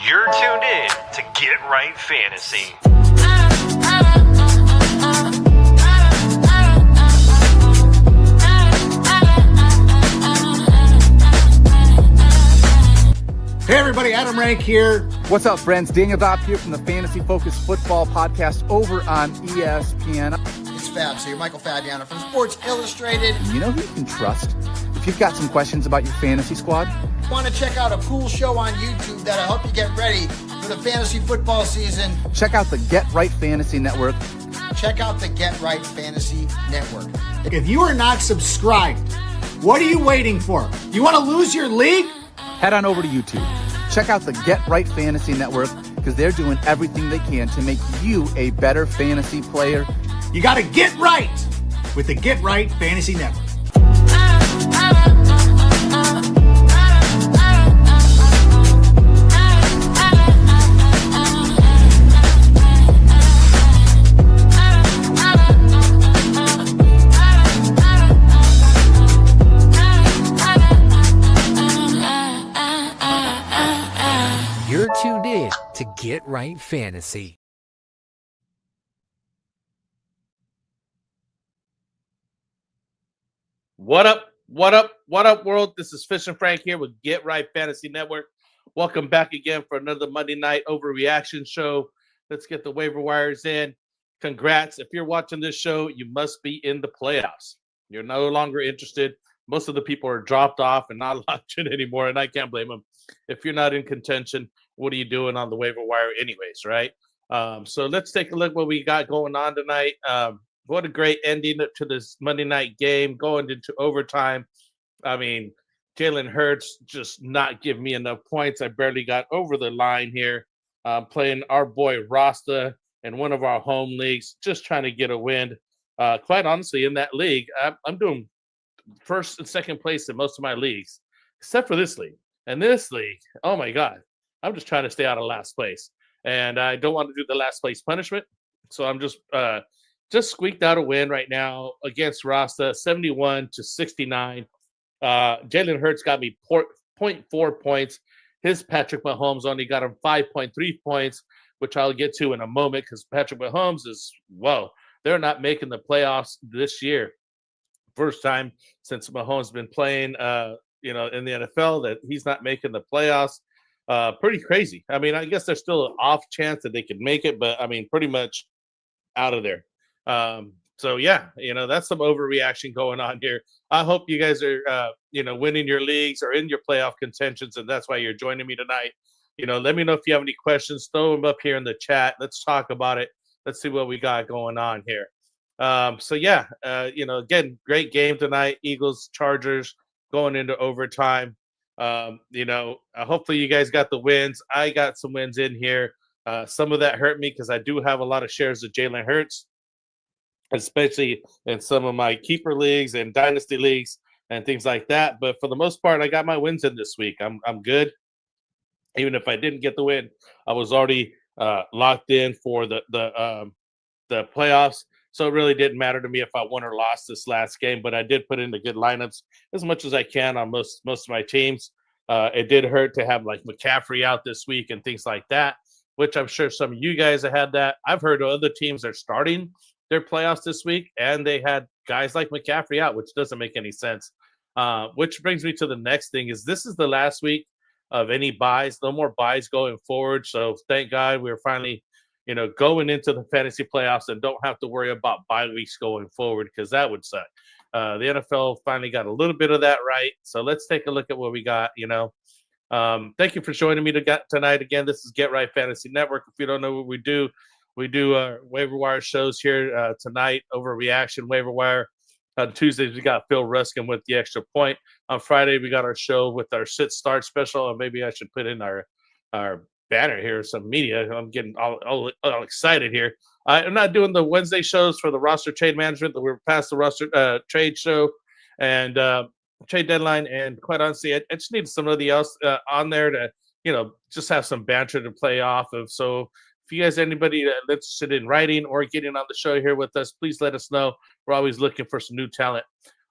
You're tuned in to Get Right Fantasy. Hey everybody, Adam Rank here. What's up, friends? Daniel Dopp here from the Fantasy Focused Football Podcast over on ESPN. It's Fab, so you're Michael Fabiano from Sports Illustrated. You know who you can trust? If you've got some questions about your fantasy squad, Want to check out a cool show on YouTube that'll help you get ready for the fantasy football season? check out the Get Right Fantasy Network. Check out the Get Right Fantasy Network. If you are not subscribed, what are you waiting for? You want to lose your league? Head on over to YouTube. Check out the Get Right Fantasy Network because they're doing everything they can to make you a better fantasy player. You got to get right with the Get Right Fantasy Network. You're tuned in to Get Right Fantasy. What up? What up? What up, world? This is FishnFrank here with Get Right Fantasy Network. Welcome back again for another Monday night overreaction show. Let's get the waiver wires in. Congrats. If you're watching this show, you must be in the playoffs. You're no longer interested. Most of the people are dropped off and not watching anymore, and I can't blame them. If you're not in contention, what are you doing on the waiver wire anyways, right? So let's take a look what we got going on tonight. What a great ending to this Monday night game, going into overtime. I mean, Jalen Hurts just not giving me enough points. I barely got over the line here. Playing our boy Rasta in one of our home leagues, just trying to get a win. Quite honestly, in that league, I'm doing first and second place in most of my leagues, except for this league. And this league, oh my God, I'm just trying to stay out of last place. And I don't want to do the last place punishment. So I'm just squeaked out a win right now against Rasta, 71-69. Jalen Hurts got me 0.4 points. His Patrick Mahomes only got him 5.3 points, which I'll get to in a moment because Patrick Mahomes is, they're not making the playoffs this year. First time since Mahomes been playing, in the NFL that he's not making the playoffs. Pretty crazy. I mean, I guess there's still an off chance that they could make it, but I mean, pretty much out of there. So yeah, that's some overreaction going on here. I hope you guys are, winning your leagues or in your playoff contentions, and that's why you're joining me tonight. Let me know if you have any questions. Throw them up here in the chat. Let's talk about it. Let's see what we got going on here. Again, great game tonight. Eagles, Chargers going into overtime. Hopefully you guys got the wins. I got some wins in here. Some of that hurt me because I do have a lot of shares of Jalen Hurts, especially in some of my keeper leagues and dynasty leagues and things like that. But for the most part, I got my wins in this week. I'm good. Even if I didn't get the win, I was already locked in for the playoffs. So it really didn't matter to me if I won or lost this last game, but I did put in the good lineups as much as I can on most of my teams. It did hurt to have like McCaffrey out this week and things like that, which I'm sure some of you guys have had that. I've heard of other teams are starting their playoffs this week, and they had guys like McCaffrey out, which doesn't make any sense. Which brings me to the next thing is this is the last week of any buys. No more buys going forward. So thank God we're finally going into the fantasy playoffs and don't have to worry about bye weeks going forward because that would suck. The NFL finally got a little bit of that right. So let's take a look at what we got, Thank you for joining me tonight. Again, this is Get Right Fantasy Network. If you don't know what we do waiver wire shows here tonight, Overreaction-Waiver Wire. On Tuesdays, we got Phil Ruskin with the extra point. On Friday, we got our show with our sit-start special. Or maybe I should put in our banner here, some media. I'm getting all excited here. I'm not doing the Wednesday shows for the roster trade management. We're past the roster trade show and trade deadline. And quite honestly, I just need somebody else on there to, just have some banter to play off of. So if you guys, anybody that's interested in writing or getting on the show here with us, please let us know. We're always looking for some new talent.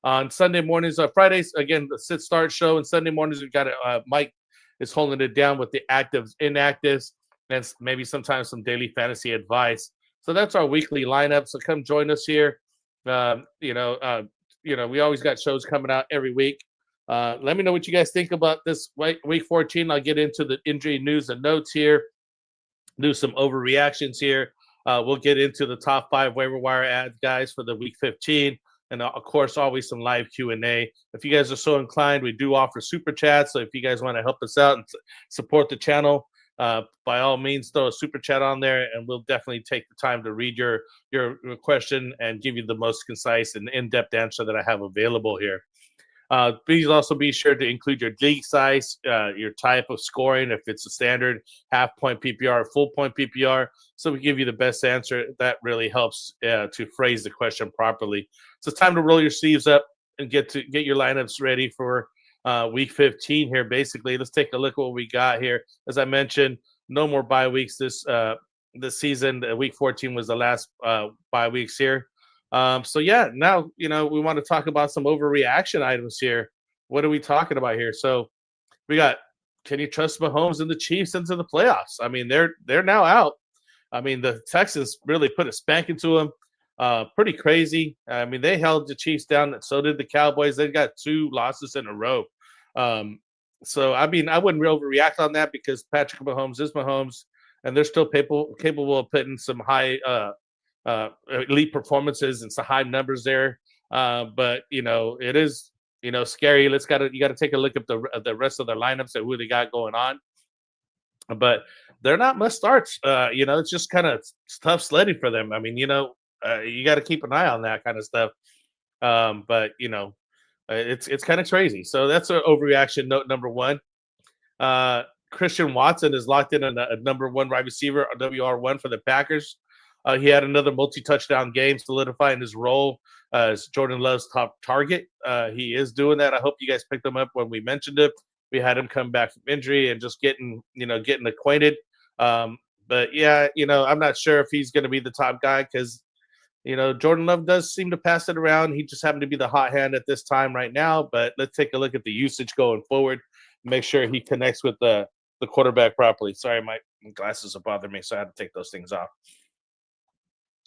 On Sunday mornings, Fridays, again, the sit start show. And Sunday mornings, we've got Mike is holding it down with the actives, inactives, and maybe sometimes some daily fantasy advice. So that's our weekly lineup. So come join us here. We always got shows coming out every week. Let me know what you guys think about this week 14. I'll get into the injury news and notes here, do some overreactions here. We'll get into the top 5 waiver wire ads, guys, for the week 15. And of course, always some live Q&A. If you guys are so inclined, we do offer super chats. So if you guys want to help us out and support the channel, by all means, throw a super chat on there, and we'll definitely take the time to read your question and give you the most concise and in-depth answer that I have available here. Please also be sure to include your league size, your type of scoring, if it's a standard half-point PPR or full-point PPR, so we give you the best answer. That really helps to phrase the question properly. So it's time to roll your sleeves up and get your lineups ready for week 15 here. Basically, let's take a look at what we got here. As I mentioned, no more bye weeks this season. Week 14 was the last bye weeks here. So yeah, now, we want to talk about some overreaction items here. What are we talking about here? So we got, can you trust Mahomes and the Chiefs into the playoffs? I mean, they're now out. I mean, the Texans really put a spanking to them. Pretty crazy. I mean, they held the Chiefs down. So did the Cowboys. They got 2 losses in a row. So, I mean, I wouldn't overreact on that because Patrick Mahomes is Mahomes, and they're still capable of putting some high elite performances and some high numbers there. But it is scary. You got to take a look at the rest of their lineups and who they got going on. But they're not must starts. It's just kind of tough sledding for them. I mean, you got to keep an eye on that kind of stuff. But it's kind of crazy. So that's an overreaction note number 1. Christian Watson is locked in a number 1 wide receiver, WR1 for the Packers. He had another multi-touchdown game, solidifying his role as Jordan Love's top target. He is doing that. I hope you guys picked him up when we mentioned it. We had him come back from injury and just getting acquainted. But yeah, I'm not sure if he's going to be the top guy because, Jordan Love does seem to pass it around. He just happened to be the hot hand at this time right now. But let's take a look at the usage going forward. Make sure he connects with the quarterback properly. Sorry, my glasses are bothering me, so I had to take those things off.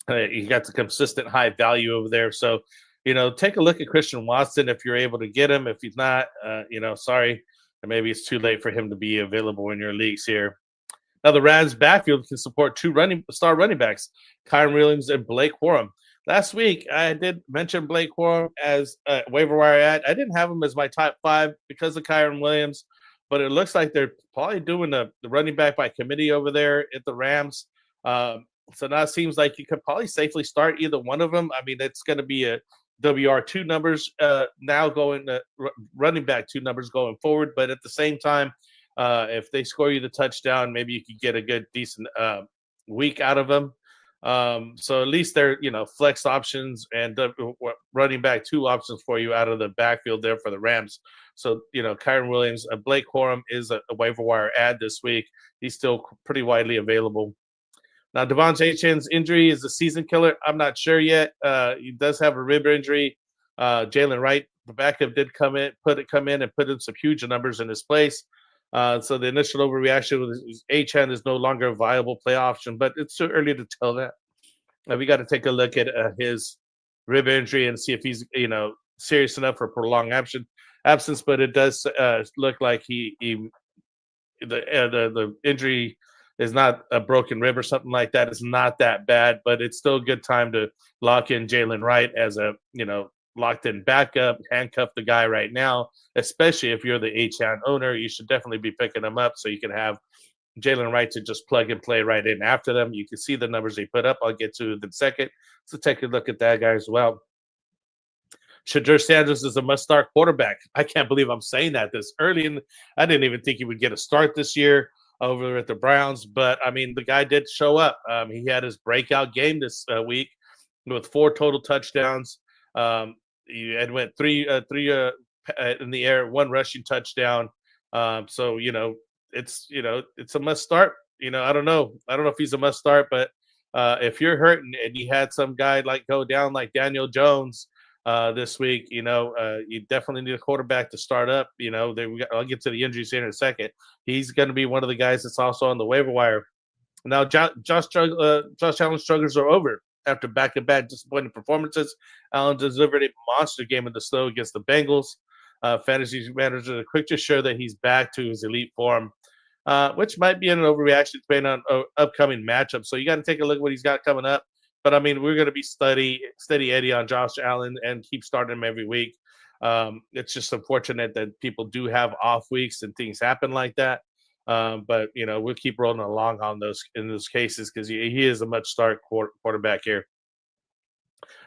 You got the consistent high value over there. So, take a look at Christian Watson if you're able to get him. If he's not, sorry. Maybe it's too late for him to be available in your leagues here. Now, the Rams backfield can support 2 star running backs, Kyren Williams and Blake Corum. Last week, I did mention Blake Corum as a waiver wire ad. I didn't have him as my top 5 because of Kyren Williams, but it looks like they're probably doing the running back by committee over there at the Rams. So now it seems like you could probably safely start either one of them. I mean, it's going to be a WR2 numbers now going running back 2 numbers going forward. But at the same time, if they score you the touchdown, maybe you could get a good, decent week out of them. So at least they're, flex options and running back 2 options for you out of the backfield there for the Rams. So, Kyren Williams, Blake Corum is a waiver wire ad this week. He's still pretty widely available. Now, Devontae Chen's injury is a season killer. I'm not sure yet. He does have a rib injury. Jalen Wright, the backup, did come in and put in some huge numbers in his place. So the initial overreaction was Achane is no longer a viable play option, but it's too early to tell that. We got to take a look at his rib injury and see if he's serious enough for prolonged absence. But it does look like the injury is not a broken rib or something like that. It's not that bad, but it's still a good time to lock in Jalen Wright as a locked in backup, handcuff the guy right now, especially if you're the Achane owner. You should definitely be picking them up so you can have Jalen Wright to just plug and play right in after them. You can see the numbers they put up. I'll get to it in a second. So take a look at that guy as well. Shadur Sanders is a must-start quarterback. I can't believe I'm saying that this early. And I didn't even think he would get a start this year over at the Browns. But, I mean, the guy did show up. He had his breakout game this week with 4 total touchdowns. He had went three in the air, 1 rushing touchdown. So, it's a must start. I don't know if he's a must start, but if you're hurting and you had some guy go down like Daniel Jones, this week. You definitely need a quarterback to start up. I'll get to the injuries here in a second. He's going to be one of the guys that's also on the waiver wire. Now, Josh Allen's struggles are over after back-to-back disappointing performances. Allen delivered a monster game in the snow against the Bengals. Fantasy managers are quick to show that he's back to his elite form, which might be an overreaction depending on upcoming matchups. So you got to take a look at what he's got coming up. But, I mean, we're going to be steady Eddie on Josh Allen and keep starting him every week. It's just unfortunate that people do have off weeks and things happen like that. But we'll keep rolling along in those cases because he is a much start quarterback here.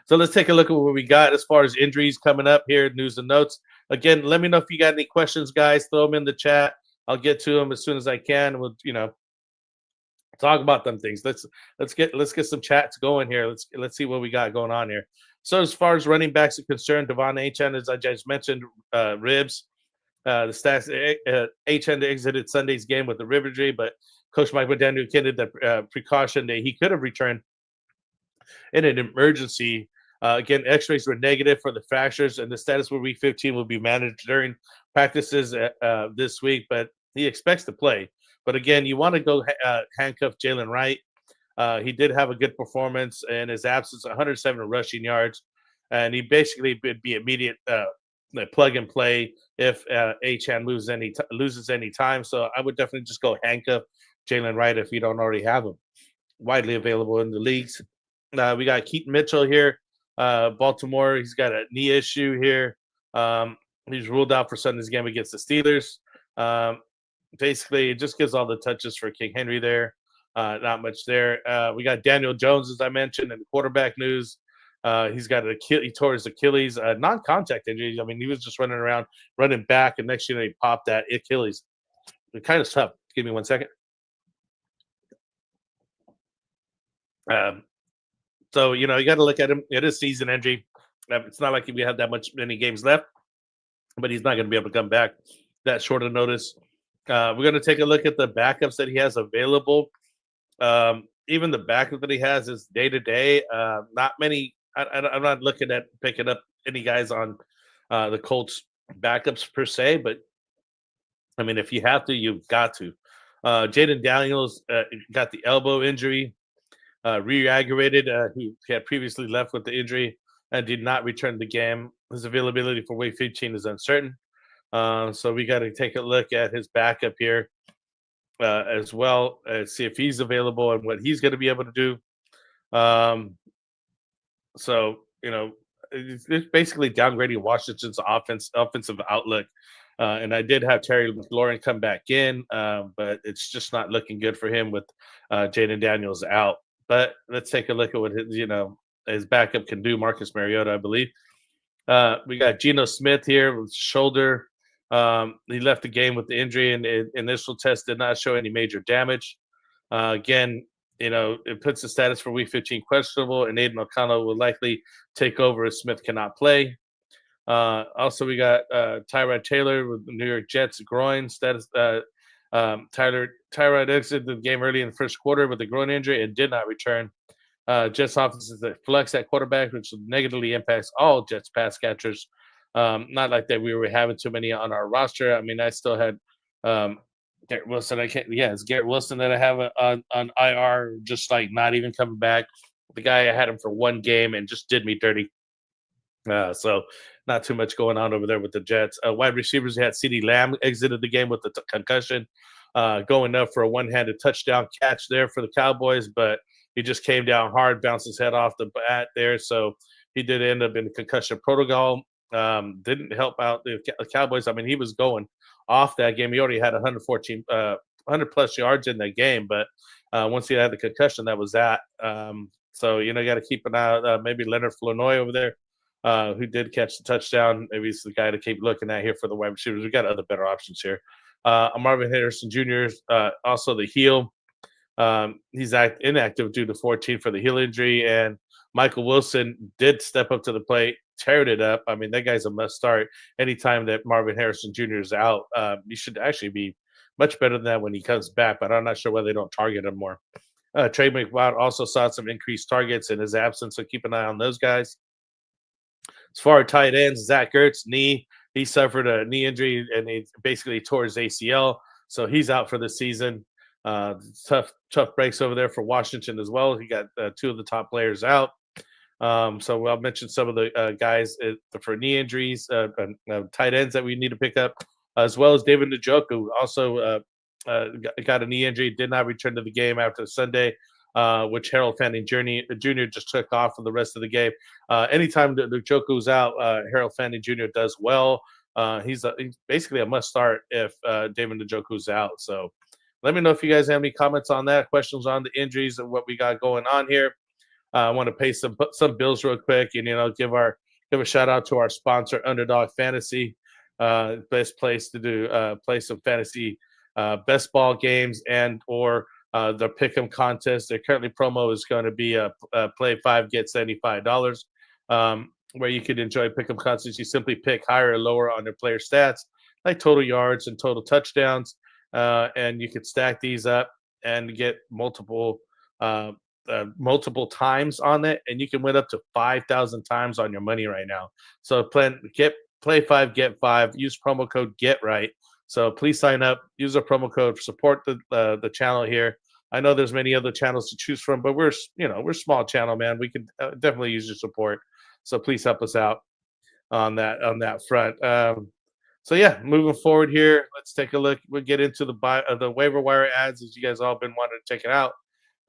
So let's take a look at what we got as far as injuries coming up here, news and notes. Again, let me know if you got any questions, guys. Throw them in the chat. I'll get to them as soon as I can. We'll talk about them things. Let's get some chats going here. Let's see what we got going on here. So as far as running backs are concerned, Devon Achane, as I just mentioned, ribs. The stats, Achane exited Sunday's game with a rib injury, but Coach Mike McDaniel indicated the precaution that he could have returned in an emergency. Again, x-rays were negative for the fractures, and the status for Week 15 will be managed during practices this week, but he expects to play. But again, you want to go handcuff Jalen Wright. He did have a good performance in his absence, 107 rushing yards, and he basically would be immediate plug and play if Achane loses any time. So I would definitely just go handcuff Jalen Wright if you don't already have him. Widely available in the leagues. We got Keaton Mitchell here. Baltimore, he's got a knee issue here. He's ruled out for Sunday's game against the Steelers. Basically, it just gives all the touches for King Henry there. Not much there. We got Daniel Jones, as I mentioned, in the quarterback news. He's got he tore his Achilles, non-contact injury. I mean, he was just running around, running back, and next year he popped that Achilles. It kind of tough. Give me 1 second. So, you got to look at him. It is season injury. It's not like we have many games left, but he's not going to be able to come back that short of notice. We're going to take a look at the backups that he has available. Even the backup that he has is day-to-day. Not many. I'm not looking at picking up any guys on the Colts backups per se, but, I mean, if you have to, you've got to. Jaden Daniels got the elbow injury. Re-aggravated. He had previously left with the injury and did not return to the game. His availability for Week 15 is uncertain. So we got to take a look at his backup here as well, see if he's available and what he's going to be able to do. So, it's basically downgrading Washington's offensive outlook. And I did have Terry McLaurin come back in, but it's just not looking good for him with Jaden Daniels out. But let's take a look at what his backup can do. Marcus Mariota, I believe. We got Geno Smith here with shoulder. He left the game with the injury, and the initial test did not show any major damage. Again, it puts the status for Week 15 questionable, and Aiden O'Connell will likely take over if Smith cannot play. Also, we got Tyrod Taylor with the New York Jets groin status. Tyrod exited the game early in the first quarter with a groin injury and did not return. Jets offense is a flex at quarterback, which negatively impacts all Jets pass catchers. Not like that we were having too many on our roster. I mean, I still had Garrett Wilson. It's Garrett Wilson that I have on IR, just like not even coming back. The guy, I had him for one game and just did me dirty. So not too much going on over there with the Jets. Wide receivers, had CeeDee Lamb exited the game with the concussion, going up for a one-handed touchdown catch there for the Cowboys, but he just came down hard, bounced his head off the bat there. So he did end up in the concussion protocol. Didn't help out the Cowboys. I mean, he was going off that game. He already had 100-plus yards in that game, but once he had the concussion, that was that. So, you got to keep an eye out. Maybe Leonard Flournoy over there, who did catch the touchdown. Maybe he's the guy to keep looking at here for the wide receivers. We got other better options here. Marvin Harrison Jr. Also the heel. He's inactive due to 14 for the heel injury, and Michael Wilson did step up to the plate, teared it up. I mean, that guy's a must start anytime that Marvin Harrison Jr. is out. He should actually be much better than that when he comes back, but I'm not sure why they don't target him more. Trey McBride also saw some increased targets in his absence, so keep an eye on those guys. As far as tight ends, Zach Ertz, knee. He suffered a knee injury and he basically tore his ACL. So he's out for the season. Tough breaks over there for Washington as well. He got two of the top players out. So I'll mention some of the guys for knee injuries, tight ends that we need to pick up, as well as David Njoku also got a knee injury, did not return to the game after Sunday, which Harold Fanning Jr. just took off for the rest of the game. Anytime Njoku's out, Harold Fanning Jr. does well. He's basically a must start if David Njoku's out. So let me know if you guys have any comments on that, questions on the injuries and what we got going on here. I want to pay some bills real quick, and give a shout out to our sponsor, Underdog Fantasy, best place to do play some fantasy best ball games and or the pick'em contest. Their currently promo is going to be a play 5 get $75, where you could enjoy pick'em contests. You simply pick higher or lower on their player stats, like total yards and total touchdowns, and you could stack these up and get multiple times on it, and you can win up to 5,000 times on your money right now. So play 5 get 5. Use promo code GETRIGHT. So please sign up. Use a promo code. Support the channel here. I know there's many other channels to choose from, but we're a small channel, man. We can definitely use your support. So please help us out on that front. So yeah, moving forward here, let's take a look. We'll get into the waiver wire ads, as you guys all been wanting to check it out.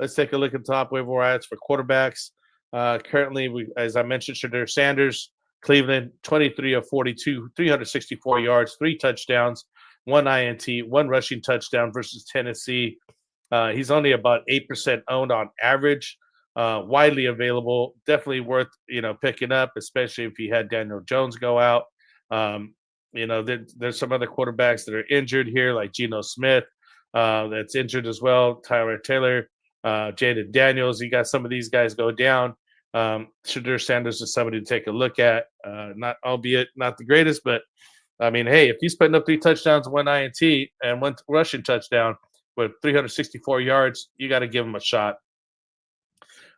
Let's take a look at top waiver wire ads for quarterbacks. Currently, as I mentioned, Shedeur Sanders, Cleveland, 23 of 42, 364 yards, 3 touchdowns, 1 INT, 1 rushing touchdown versus Tennessee. He's only about 8% owned on average. Widely available, definitely worth picking up, especially if you had Daniel Jones go out. There's some other quarterbacks that are injured here, like Geno Smith, that's injured as well. Tyler Taylor, Jaden Daniels. You got some of these guys go down. Shedeur Sanders is somebody to take a look at. Not the greatest, but I mean, hey, if he's putting up 3 touchdowns, 1 INT, and 1 rushing touchdown with 364 yards, you got to give him a shot.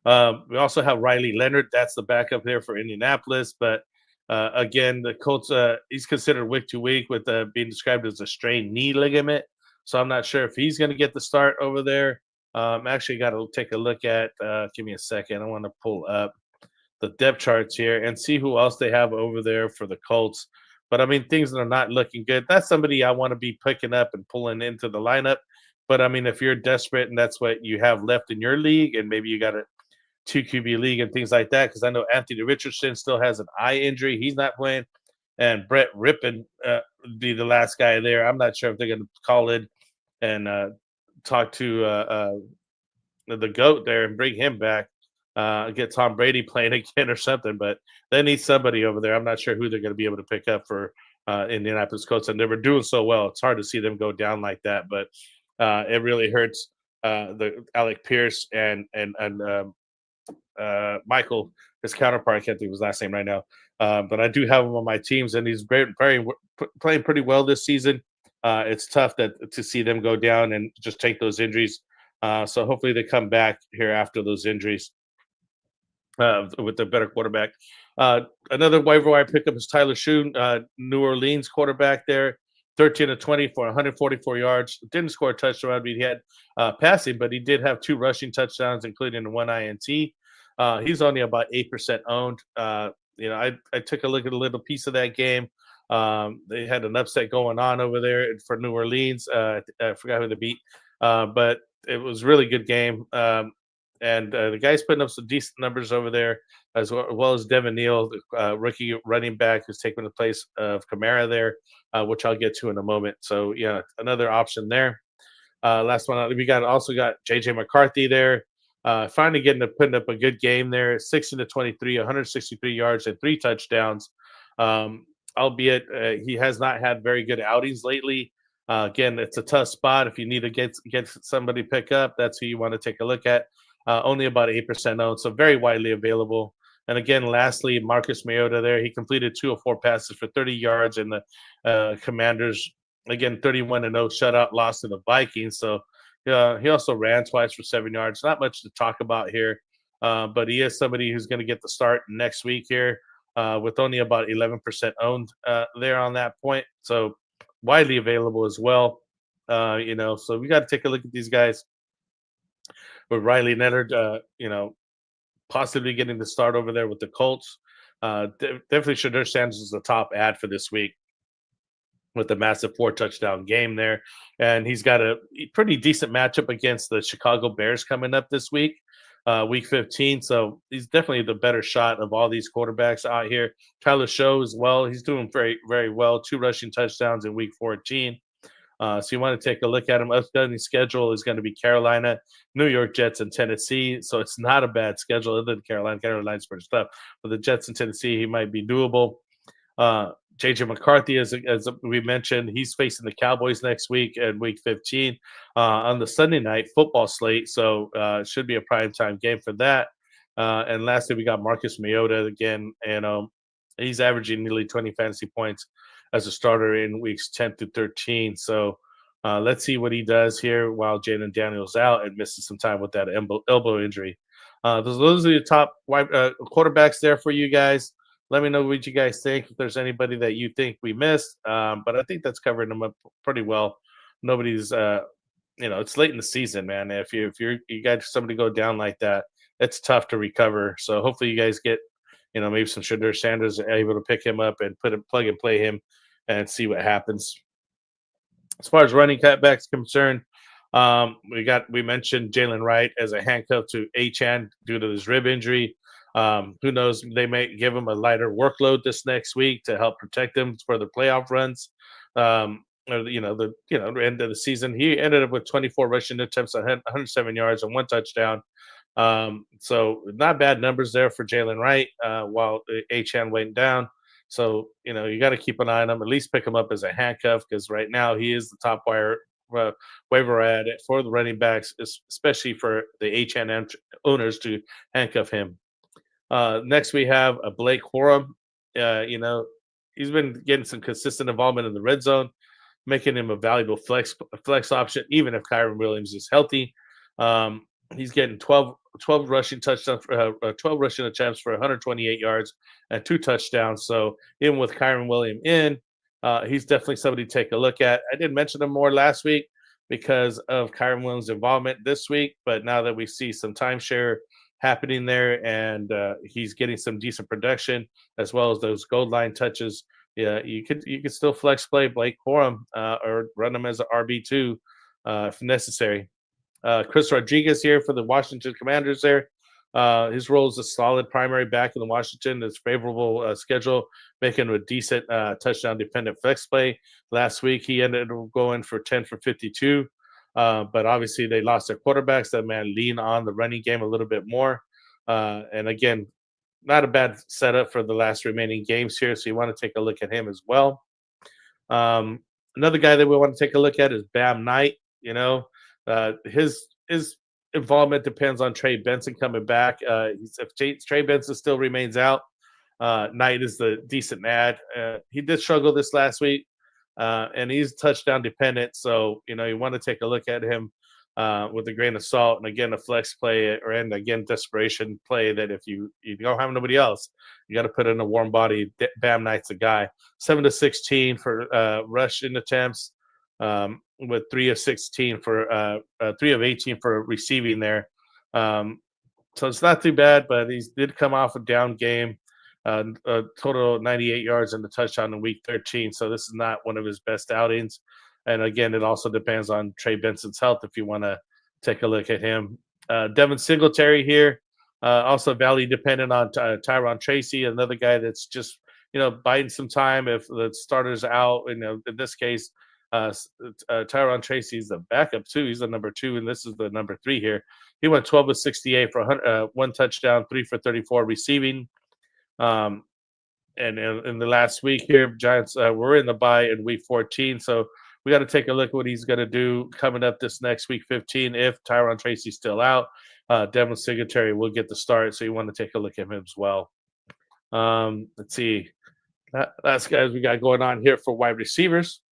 We also have Riley Leonard. That's the backup there for Indianapolis. But again, the Colts, he's considered week to week with being described as a strained knee ligament. So I'm not sure if he's going to get the start over there. Actually got to take a look at, give me a second. I want to pull up the depth charts here and see who else they have over there for the Colts. But I mean, things that are not looking good. That's somebody I want to be picking up and pulling into the lineup. But I mean, if you're desperate and that's what you have left in your league, and maybe you got a 2 QB league and things like that, because I know Anthony Richardson still has an eye injury. He's not playing. And Brett Rippon be the last guy there. I'm not sure if they're going to call in and talk to the GOAT there and bring him back, get Tom Brady playing again or something. But they need somebody over there. I'm not sure who they're going to be able to pick up for Indianapolis Colts. And they were doing so well. It's hard to see them go down like that. But it really hurts the Alec Pierce and Michael, his counterpart. I can't think of his last name right now. But I do have him on my teams, and he's playing pretty well this season. It's tough to see them go down and just take those injuries. So hopefully they come back here after those injuries with a better quarterback. Another waiver wire pickup is Tyler Shoon, New Orleans quarterback there, 13 of 20 for 144 yards. Didn't score a touchdown. I mean, he had passing, but he did have 2 rushing touchdowns, including 1 INT. He's only about 8% owned. I took a look at a little piece of that game. They had an upset going on over there for New Orleans. I forgot who they beat, but it was a really good game. And the guy's putting up some decent numbers over there, as well as Devin Neal, the rookie running back who's taking the place of Kamara there, which I'll get to in a moment. So, yeah, another option there. Last one, we also got J.J. McCarthy there. Finally putting up a good game there, 16 to 23, 163 yards and 3 touchdowns. Albeit he has not had very good outings lately. Again, it's a tough spot. If you need to get somebody to pick up, that's who you want to take a look at. Only about 8% owned, so very widely available. And again, lastly, Marcus Mariota there. He completed 2 of 4 passes for 30 yards, and the Commanders, again, 31-0 shutout loss to the Vikings. So he also ran twice for 7 yards. Not much to talk about here, but he is somebody who's going to get the start next week here. with only about 11% owned there on that point. So widely available as well. So we got to take a look at these guys with Riley Leonard, possibly getting the start over there with the Colts. Definitely Shadur Sanders is the top ad for this week with the massive 4-touchdown game there. And he's got a pretty decent matchup against the Chicago Bears coming up this week, week 15. So he's definitely the better shot of all these quarterbacks out here. Tyler Show as well. He's doing very, very well. 2 rushing touchdowns in week 14. So you want to take a look at him. Upcoming schedule is going to be Carolina, New York Jets, and Tennessee. So it's not a bad schedule other than Carolina. Carolina's pretty tough. But the Jets and Tennessee, he might be doable. JJ McCarthy, as we mentioned, he's facing the Cowboys next week and week 15 on the Sunday night football slate. So it should be a primetime game for that. And lastly, we got Marcus Mariota again. And he's averaging nearly 20 fantasy points as a starter in weeks 10 through 13. So let's see what he does here while Jaden Daniels out and misses some time with that elbow injury. Those are the top quarterbacks there for you guys. Let me know what you guys think. If there's anybody that you think we missed, but I think that's covering them up pretty well. Nobody's, it's late in the season, man. If you got somebody go down like that, it's tough to recover. So hopefully you guys get, maybe some Shadur Sanders able to pick him up and plug and play him and see what happens. As far as running backs concerned, we mentioned Jalen Wright as a handcuff to Achane due to his rib injury. Who knows? They may give him a lighter workload this next week to help protect him for the playoff runs. Or the end of the season, he ended up with 24 rushing attempts, 107 yards, and 1 touchdown. So not bad numbers there for Jalen Wright. While Achane went down, so you got to keep an eye on him. At least pick him up as a handcuff because right now he is the top waiver ad for the running backs, especially for the Achane owners to handcuff him. Next, we have a Blake Corum. He's been getting some consistent involvement in the red zone, making him a valuable flex option, even if Kyren Williams is healthy. He's getting 12 rushing touchdowns, 12 rushing attempts for 128 yards and 2 touchdowns. So even with Kyren Williams in, he's definitely somebody to take a look at. I did mention him more last week because of Kyren Williams' involvement this week, but now that we see some timeshare happening there and he's getting some decent production as well as those goal line touches, you could still flex play Blake Corum or run him as an RB2 if necessary. Chris Rodriguez here for the Washington Commanders there. His role is a solid primary back in the Washington. It's favorable schedule, making him a decent touchdown-dependent flex play. Last week, he ended up going for 10 for 52. But obviously, they lost their quarterbacks. That man lean on the running game a little bit more. And again, not a bad setup for the last remaining games here. So you want to take a look at him as well. Another guy that we want to take a look at is Bam Knight. His involvement depends on Trey Benson coming back. If Trey Benson still remains out, Knight is the decent ad. He did struggle this last week, and he's touchdown dependent. So, you want to take a look at him with a grain of salt. And again, a flex play and again, desperation play that if you don't have nobody else, you got to put in a warm body. Bam Knight's a guy. 7 to 16 for rushing attempts. With 3 of 16 for 3 of 18 for receiving there. So it's not too bad, but he did come off a down game, a total of 98 yards and a touchdown in week 13. So this is not one of his best outings. And again, it also depends on Trey Benson's health if you want to take a look at him. Devin Singletary here, also value dependent on Tyron Tracy, another guy that's just, biding some time if the starter's out. In this case, Tyron Tracy is the backup too. He's the number 2, and this is the number 3 here. He went 12 of 68 for 1 touchdown, 3 for 34 receiving. And in the last week here, Giants were in the bye in week 14, so we got to take a look at what he's going to do coming up this next week 15. If Tyron Tracy's still out, Devin Singletary will get the start, so you want to take a look at him as well. Let's see. Last guys we got going on here for wide receivers.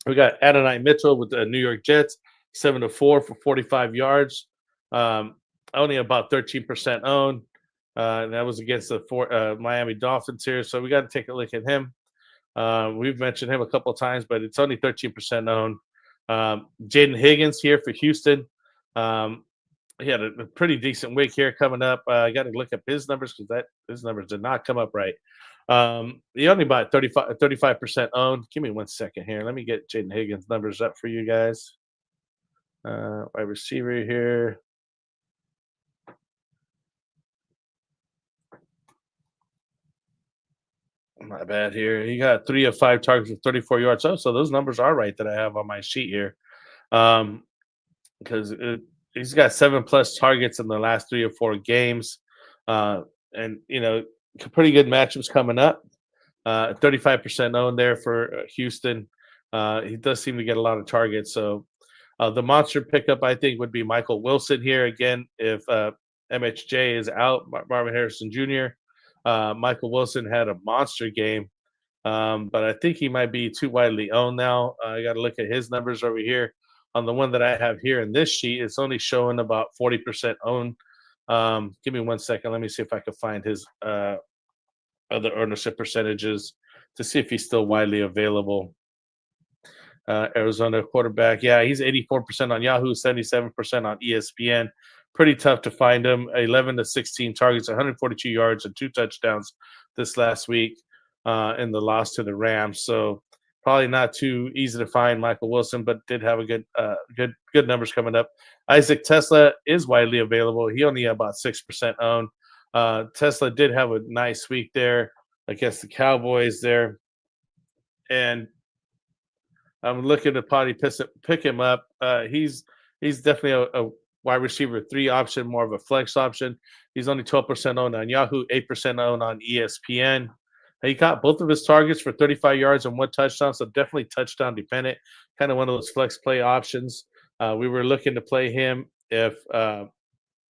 We got Adonai Mitchell with the New York Jets, 7 to 4 for 45 yards. Only about 13% owned. That was against the Miami Dolphins here. So we got to take a look at him. We've mentioned him a couple of times, but it's only 13% owned. Jaden Higgins here for Houston. He had a pretty decent week here coming up. I got to look up his numbers because his numbers did not come up right. He only bought 35% owned. Give me 1 second here. Let me get Jaden Higgins' numbers up for you guys. Wide receiver here. Not bad here. He got 3 of 5 targets with 34 yards. So those numbers are right that I have on my sheet here. Because he's got 7+ targets in the last 3 or 4 games. And, pretty good matchups coming up. 35% owned there for Houston. He does seem to get a lot of targets. So the monster pickup, I think, would be Michael Wilson here. Again, if MHJ is out, Marvin Harrison Jr., Michael Wilson had a monster game. But I think he might be too widely owned now. I got to look at his numbers over here. On the one that I have here in this sheet, it's only showing about 40% owned. Give me 1 second. Let me see if I can find his other ownership percentages to see if he's still widely available. Arizona quarterback. Yeah, he's 84% on Yahoo, 77% on ESPN. Pretty tough to find him. 11 to 16 targets, 142 yards, and 2 touchdowns this last week in the loss to the Rams. So probably not too easy to find Michael Wilson, but did have a good numbers coming up. Isaac Tesla is widely available. He only had about 6% owned. Tesla did have a nice week there against the Cowboys there. And I'm looking to probably pick him up. He's definitely a wide receiver 3 option, more of a flex option. He's only 12% owned on Yahoo, 8% owned on ESPN. He got both of his targets for 35 yards and 1 touchdown, so definitely touchdown dependent, kind of one of those flex play options. We were looking to play him if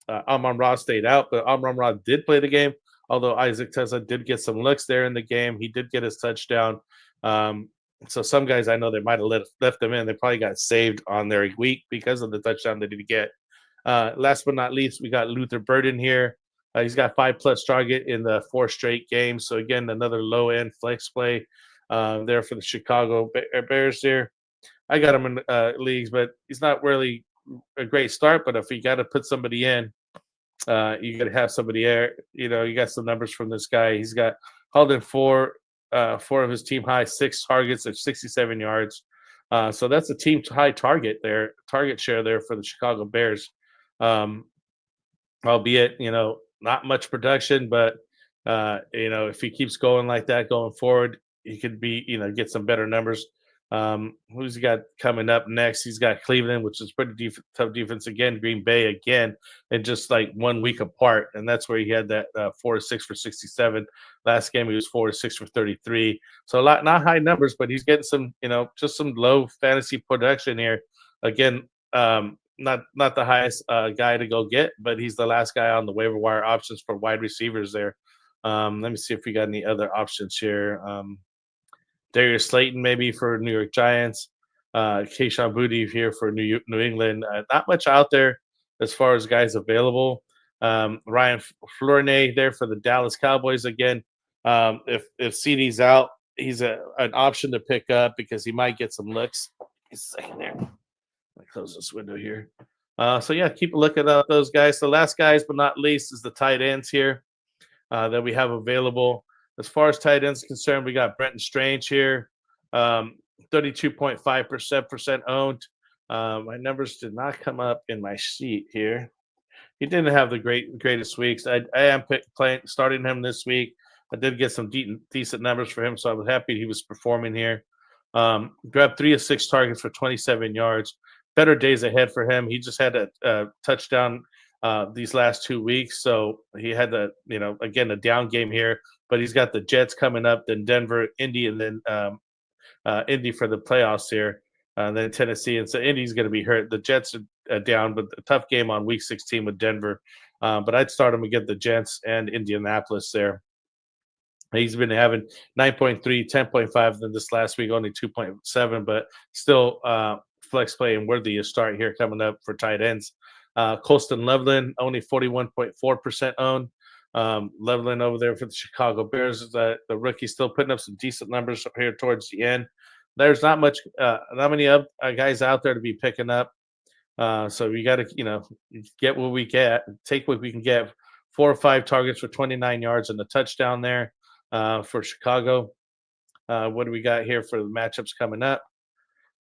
Amon-Ra stayed out, but Amon-Ra did play the game, although Isaac Tesla did get some looks there in the game. He did get his touchdown. So some guys I know they might have left them in. They probably got saved on their week because of the touchdown they did get. Last but not least, we got Luther Burden here. He's got 5+ target in the 4 straight games. So, again, another low-end flex play there for the Chicago Bears there. I got him in leagues, but he's not really a great start. But if you got to put somebody in, you got to have somebody there. You got some numbers from this guy. He's got hauled in 4 of his team high, 6 targets at 67 yards. So that's a team high target share there for the Chicago Bears. Albeit, not much production, but if he keeps going like that going forward, he could be, get some better numbers. Who's he got coming up next? He's got Cleveland, which is pretty tough defense again. Green Bay again, and just like 1 week apart, and that's where he had that 4 of 6 for 67. Last game he was 4 of 6 for 33. So not high numbers, but he's getting some, just some low fantasy production here. Again, not the highest guy to go get, but he's the last guy on the waiver wire options for wide receivers there. Let me see if we got any other options here. Darius Slayton maybe for New York Giants. Kayshon Boutte here for New England. Not much out there as far as guys available. Ryan Fleury there for the Dallas Cowboys again. If CD's out, he's an option to pick up because he might get some looks. Just a second there. Let me close this window here. So, yeah, keep a look at those guys. The last guys, but not least, is the tight ends here that we have available. As far as tight ends concerned, we got Brenton Strange here, 32.5% owned. My numbers did not come up in my sheet here. He didn't have the greatest weeks. I am starting him this week. I did get some decent numbers for him, so I was happy he was performing here. Grabbed 3 of 6 targets for 27 yards. Better days ahead for him. He just had a touchdown these last 2 weeks, so he had again, a down game here. But he's got the Jets coming up, then Denver, Indy, and then Indy for the playoffs here, and then Tennessee. And so Indy's going to be hurt. The Jets are down, but a tough game on Week 16 with Denver. But I'd start him against the Jets and Indianapolis there. He's been having 9.3, 10.5, then this last week only 2.7, but still flex play and worthy to start here coming up for tight ends. Colston Loveland, only 41.4% owned. leveling over there for the Chicago Bears. The rookie still putting up some decent numbers up here towards the end. There's not many guys out there to be picking up. So we got to, get what we get, take what we can get. 4 or 5 targets for 29 yards and a touchdown there for Chicago. What do we got here for the matchups coming up?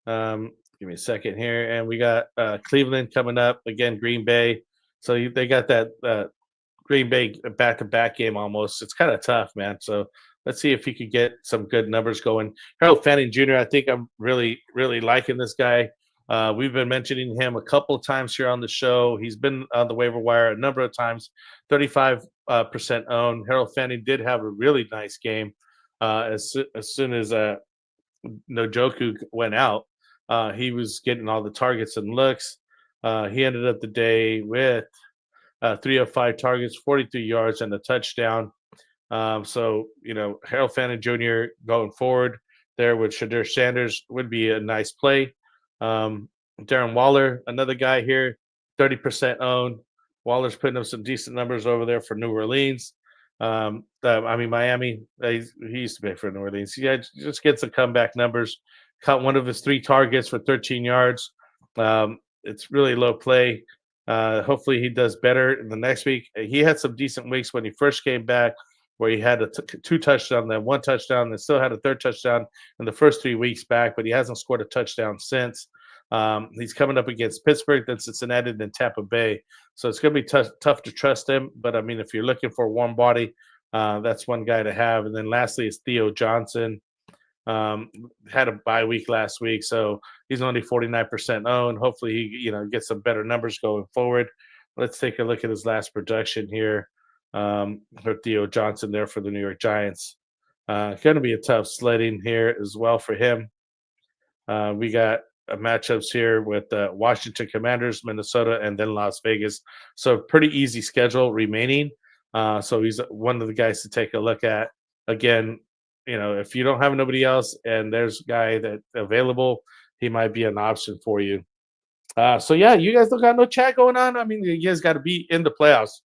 Give me a second here. And we got Cleveland coming up. Again, Green Bay. So they got that Green Bay back-to-back game almost. It's kind of tough, man. So let's see if he could get some good numbers going. Harold Fanning Jr., I think I'm really, really liking this guy. We've been mentioning him a couple of times here on the show. He's been on the waiver wire a number of times, 35% owned. Harold Fanning did have a really nice game as soon as Njoku went out. He was getting all the targets and looks. He ended up the day with 3 of 5 targets, 43 yards, and a touchdown. So, Harold Fanning Jr. going forward there with Shadur Sanders would be a nice play. Darren Waller, another guy here, 30% owned. Waller's putting up some decent numbers over there for New Orleans. Miami. He used to play for New Orleans. He just gets some comeback numbers. Caught one of his 3 targets for 13 yards. It's really low play. Hopefully he does better in the next week. He had some decent weeks when he first came back, where he had 2 touchdowns, then 1 touchdown, and still had a 3rd touchdown in the first 3 weeks back, but he hasn't scored a touchdown since. He's coming up against Pittsburgh, then Cincinnati, then Tampa Bay. So it's going to be tough to trust him. But, if you're looking for a warm body, that's one guy to have. And then lastly is Theo Johnson. Had a bye week last week, so he's only 49% owned. Hopefully he, gets some better numbers going forward. Let's take a look at his last production here. For Theo Johnson there for the New York Giants. Going to be a tough sledding here as well for him. We got matchups here with Washington Commanders, Minnesota, and then Las Vegas. So pretty easy schedule remaining. So he's one of the guys to take a look at. Again, if you don't have nobody else and there's a guy that's available, he might be an option for you. So yeah, you guys don't got no chat going on. You guys got to be in the playoffs.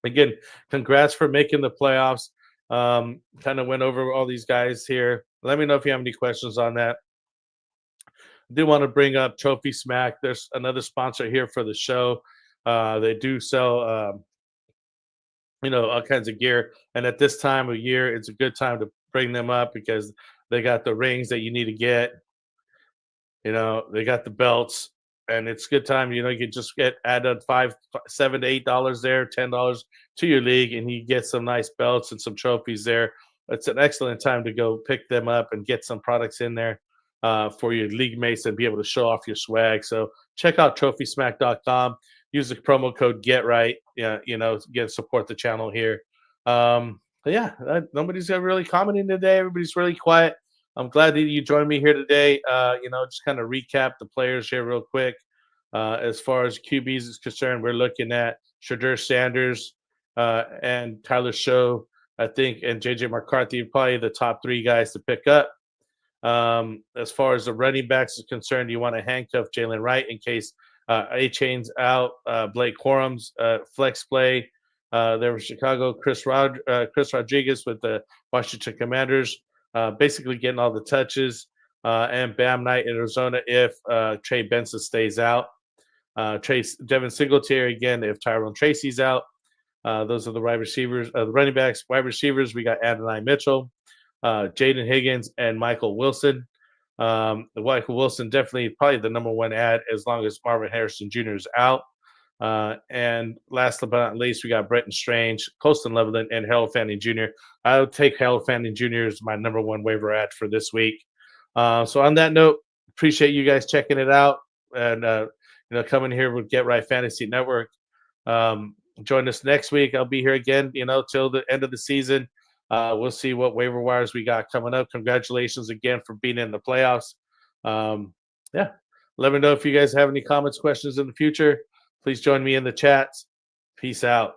Again, congrats for making the playoffs. Kind of went over all these guys here. Let me know if you have any questions on that. I do want to bring up Trophy Smack. There's another sponsor here for the show. They do sell, all kinds of gear. And at this time of year, it's a good time to bring them up because they got the rings that you need to get. They got the belts. And it's a good time, you can just add $5, $7 to $8 there, $10 to your league, and you get some nice belts and some trophies there. It's an excellent time to go pick them up and get some products in there for your league mates and be able to show off your swag. So check out TrophySmack.com. Use the promo code GetRight. Support the channel here. Nobody's really commenting today. Everybody's really quiet. I'm glad that you joined me here today. Just kind of recap the players here real quick. As far as QBs is concerned, we're looking at Shadur Sanders and Tyler Show, I think, and JJ McCarthy, probably the top 3 guys to pick up. As far as the running backs is concerned, you want to handcuff Jalen Wright in case A-Chain's out. Blake Corum's flex play. There was Chicago, Chris Rodriguez with the Washington Commanders. Basically getting all the touches, and Bam Knight in Arizona if Trey Benson stays out. Devin Singletary again if Tyrone Tracy's out. Those are the wide receivers, the running backs. Wide receivers, we got Adonai Mitchell, Jaden Higgins, and Michael Wilson. Michael Wilson definitely probably the number 1 ad as long as Marvin Harrison Jr. is out. And last but not least, we got Brenton Strange, Colston Leveland, and Harold Fanning Jr. I would take Harold Fanning Jr. as my number 1 waiver ad for this week. So on that note, appreciate you guys checking it out and coming here with Get Right Fantasy Network. Join us next week. I'll be here again, till the end of the season. We'll see what waiver wires we got coming up. Congratulations again for being in the playoffs. Let me know if you guys have any comments, questions in the future. Please join me in the chats. Peace out.